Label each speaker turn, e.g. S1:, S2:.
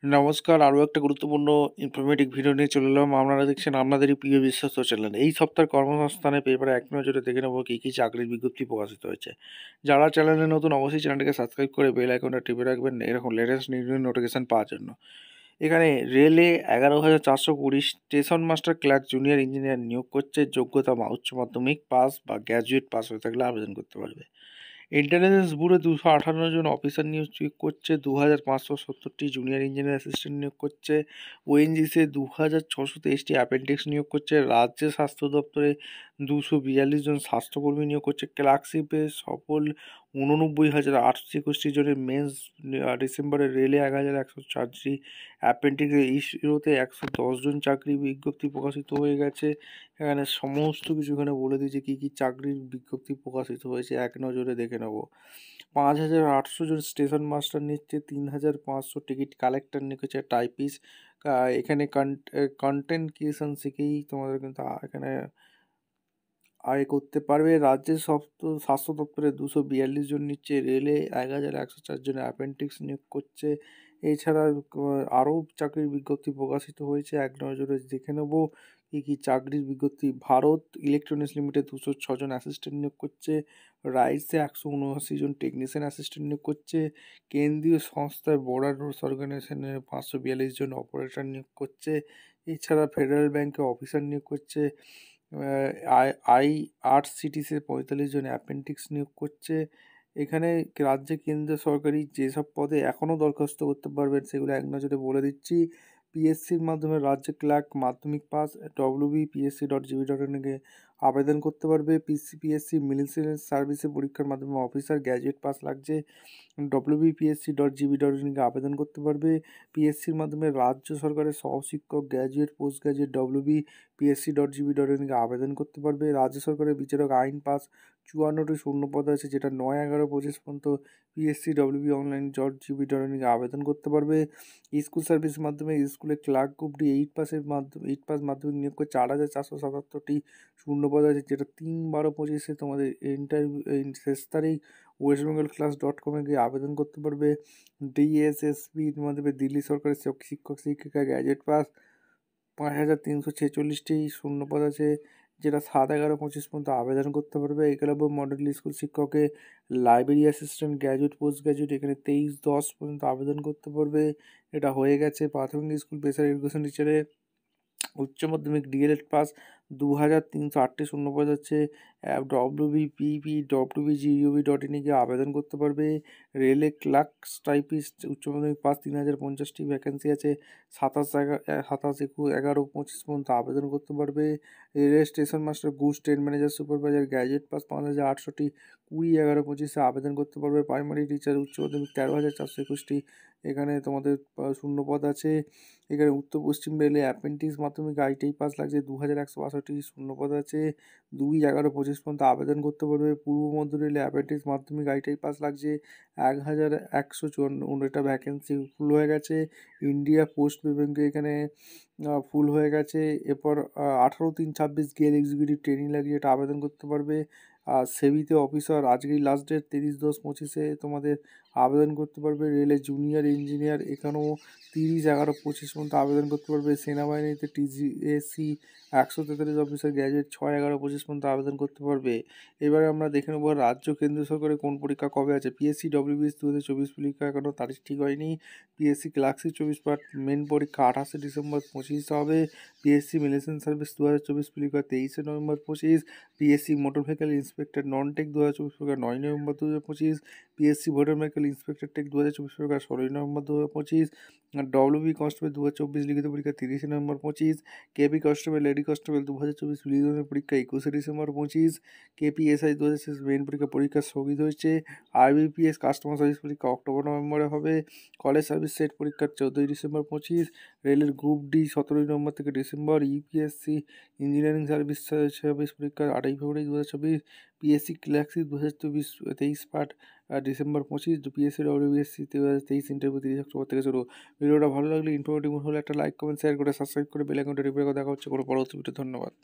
S1: নমস্কার, আরও একটা গুরুত্বপূর্ণ ইনফরমেটিভ ভিডিও নিয়ে চলে এলাম। আপনারা দেখছেন আপনাদেরই প্রিয় বিশ্বস্ত চ্যানেল। এই সপ্তাহের কর্মসংস্থানে পেপারে এক নজরে দেখে নেব কী কী চাকরির বিজ্ঞপ্তি প্রকাশিত হয়েছে। যারা চ্যানেলে নতুন অবশ্যই চ্যানেলটিকে সাবস্ক্রাইব করে বেল আইকনটা টিপে রাখবেন এরকম লেটেস্ট নিউজ নোটিফিকেশান পাওয়ার জন্য। এখানে রেলে 11,420 station master clerk junior engineer নিয়োগ করছে। যোগ্যতা উচ্চ মাধ্যমিক পাস বা গ্র্যাজুয়েট পাস হয়ে থাকলে আবেদন করতে পারবে। ইন্টেলিজেন্স ব্যুরো 258 জন অফিসার নিয়োগ করছে। 2,570টি জুনিয়র ইঞ্জিনিয়ার অ্যাসিস্ট্যান্ট নিয়োগ করছে। ওএনজিসি 2,623টি অ্যাপেন্ডিক্স নিয়োগ করছে। রাজ্য স্বাস্থ্য দপ্তরে 242 জন স্বাস্থ্যকর্মী নিয়োগ করছে। ক্লার্কশিপে সফল 89,821 জনের মেন্স ডিসেম্বরে। রেলে 1,104টি অ্যাপেন্ডিক্স। ইসরোতে 110 জন চাকরি বিজ্ঞপ্তি প্রকাশিত হয়ে গেছে। এখানে সমস্ত কিছু এখানে বলে দিয়েছে কী কী চাকরির বিজ্ঞপ্তি প্রকাশিত হয়েছে, এক নজরে দেখে নেব। 5,800 জন স্টেশন মাস্টার নিচ্ছে। 3,500 টিকিট কালেক্টর নিচ্ছে, টাইপিস্ট। এখানে কন্টেন্ট ক্রিয়েশন শিখেই তোমাদের কিন্তু এখানে আয় করতে পারবে। রাজ্যের স্বাস্থ্য দপ্তরে 242 জন নিচ্ছে। রেলে 1,104 জন অ্যাপেন্ডিক্স নিয়োগ করছে। এছাড়া আরও চাকরির বিজ্ঞপ্তি প্রকাশিত হয়েছে, এক নজরে দেখে নেব কী কী চাকরির বিজ্ঞপ্তি। ভারত ইলেকট্রনিক্স লিমিটেড 206 জন অ্যাসিস্ট্যান্ট নিয়োগ করছে। রাইসে 179 জন টেকনিশিয়ান অ্যাসিস্ট্যান্ট নিয়োগ করছে। কেন্দ্রীয় সংস্থার বর্ডার রোডস অর্গানাইজেশনে 542 জন অপারেটর নিয়োগ করছে। এছাড়া ফেডারেল ব্যাংকে অফিসার নিয়োগ করছে। আইআরসিটিসি 45 জন অ্যাপেন্ডিক্স নিয়োগ করছে। এখানে রাজ্যে কেন্দ্রীয় সরকারি যেসব পদে এখনও দরখাস্ত করতে পারবেন সেগুলো এক নজরে বলে দিচ্ছি। পিএসসির মাধ্যমে রাজ্য ক্লার্ক মাধ্যমিক পাস wbpsc.gv.in এ আবেদন করতে পারবে। পিএসসি মিলিটারি সার্ভিসে পরীক্ষার মাধ্যমে অফিসার গ্র্যাজুয়েট পাস লাগছে। wbpsc.gv.in এ আবেদন করতে পারবে। পিএসসির মাধ্যমে রাজ্য সরকারের সহশিক্ষক গ্র্যাজুয়েট পোস্ট গ্র্যাজুয়েট wbpsc.gv.in এ আবেদন করতে পারবে। রাজ্য সরকারের বিচারক আইন পাস 54টি শূন্যপদ আছে, যেটা 9/11/25 পর্যন্ত psc.wb.online.gv.in এ আবেদন করতে পারবে। স্কুল সার্ভিসের মাধ্যমে স্কুলে ক্লার্ক গ্রুপ ডি 8 পাস মাধ্যমিক নিয়োগ করছে। 8,477টি শূন্যপদ আছে, যেটা 3/12/25 তোমাদের ইন্টারভিউ শেষ তারিখ। ওয়েস্ট বেঙ্গল ক্লাস.com গিয়ে আবেদন করতে পারবে। ডিএসএসবির মাধ্যমে দিল্লি সরকারের শিক্ষক শিক্ষিকা গ্র্যাজুয়েট পাস 5,346টি শূন্যপদ আছে, যেটা 7/11/25 পর্যন্ত আবেদন করতে পারবে। একলব্য মডেল স্কুল শিক্ষকে library assistant graduate post graduate এখানে 23/10 পর্যন্ত আবেদন করতে পারবে। এটা হয়ে গেছে। প্রাথমিক স্কুল প্রেসার এডুকেশন টিচারে উচ্চ মাধ্যমিক ডিএলএড পাস 2,308টি শূন্যপদ আছে। wbpp.wbgov.in এ গিয়ে আবেদন করতে পারবে। রেলে ক্লার্ক টাইপিস্ট উচ্চ মাধ্যমিক পাস 3,050টি ভ্যাকেন্সি আছে। 27/11/25 পর্যন্ত আবেদন করতে পারবে। Rail station master goods train manager supervisor graduate pass 5,800টি 20/11/25 আবেদন করতে পারবে। প্রাইমারি টিচার উচ্চ মাধ্যমিক 13,421টি এখানে তোমাদের শূন্যপদ আছে। এখানে উত্তর পশ্চিম রেলে অ্যাপ্রেন্টিস মাধ্যমিক আইটিআই পাস লাগছে। 2,162টি শূন্যপদ আছে। 2/11/25 পর্যন্ত আবেদন করতে পারবে। পূর্ব মধ্য রেলে অ্যাপ্রেন্টিস মাধ্যমিক আইটিআই পাস লাগছে। 1,154টা ভ্যাকেন্সি ফুল হয়ে গেছে। ইন্ডিয়া পোস্ট পেমেন্টে এখানে ফুল হয়ে গেছে। এরপর 18/3/26 গেল এক্সিকিউটিভ ট্রেনিং লাগছে, এটা আবেদন করতে পারবে। আর সেবিতে অফিসার আজকেই লাস্ট ডেট 30/10/25 তোমাদের আবেদন করতে পারবে। রেলে জুনিয়র ইঞ্জিনিয়ার এখানেও 30/11/25 পর্যন্ত আবেদন করতে পারবে। সেনাবাহিনীতে টিজিএসসি 143 অফিসার গ্র্যাজুয়েট 6/11/25 পর্যন্ত আবেদন করতে পারবে। এবারে আমরা দেখে নেব রাজ্য কেন্দ্র সরকারের কোন পরীক্ষা কবে আছে। পিএসসি ডব্লিউবিএস 2024 পরীক্ষা এখনও তারিখ ঠিক হয়নি। পিএসসি ক্লার্কশিপ 24 পার্ট মেন পরীক্ষা 28শে ডিসেম্বর 25 হবে। পিএসসি মিলিটারি সার্ভিস 2024 পরীক্ষা 23শে নভেম্বর 25। PSC motor vehicle inspector non tech 2024 পরীক্ষা 9 নভেম্বর 2025। PSC voter vehicle inspector tech 2024 পরীক্ষা 16 নভেম্বর 2025। ডব্লিউবি কনস্টেবল 2024 লিখিত পরীক্ষা 30শে নভেম্বর 25। KP constable lady constable 2024 preliminary পরীক্ষা 21শে ডিসেম্বর 25। কেপিএসআই 2026 মেন পরীক্ষা স্থগিত হয়েছে। আইবিপিএস কাস্টমার সার্ভিস পরীক্ষা অক্টোবর নভেম্বরে হবে। কলেজ সার্ভিস সেট পরীক্ষা 14ই ডিসেম্বর 25। রেলের গ্রুপ ডি 17ই নভেম্বর থেকে ডিসেম্বর। ইউপিএসসি ইঞ্জিনিয়ারিং সার্ভিস পরীক্ষা 8ই ফেব্রুয়ারি 2024। PSC clerkship 2024 23 part December 25। PSC WBSC 2023 interview 30 October থেকে শুরু। ভিডিওটা ভালো লাগলে ইনফরমেটিভ হলে একটা লাইক কমেন্ট শেয়ার করে সাবস্ক্রাইব করে বেল আইকনটা টিপে রাখো। দেখা হচ্ছে কোনো পরবর্তী ভিডিও। ধন্যবাদ।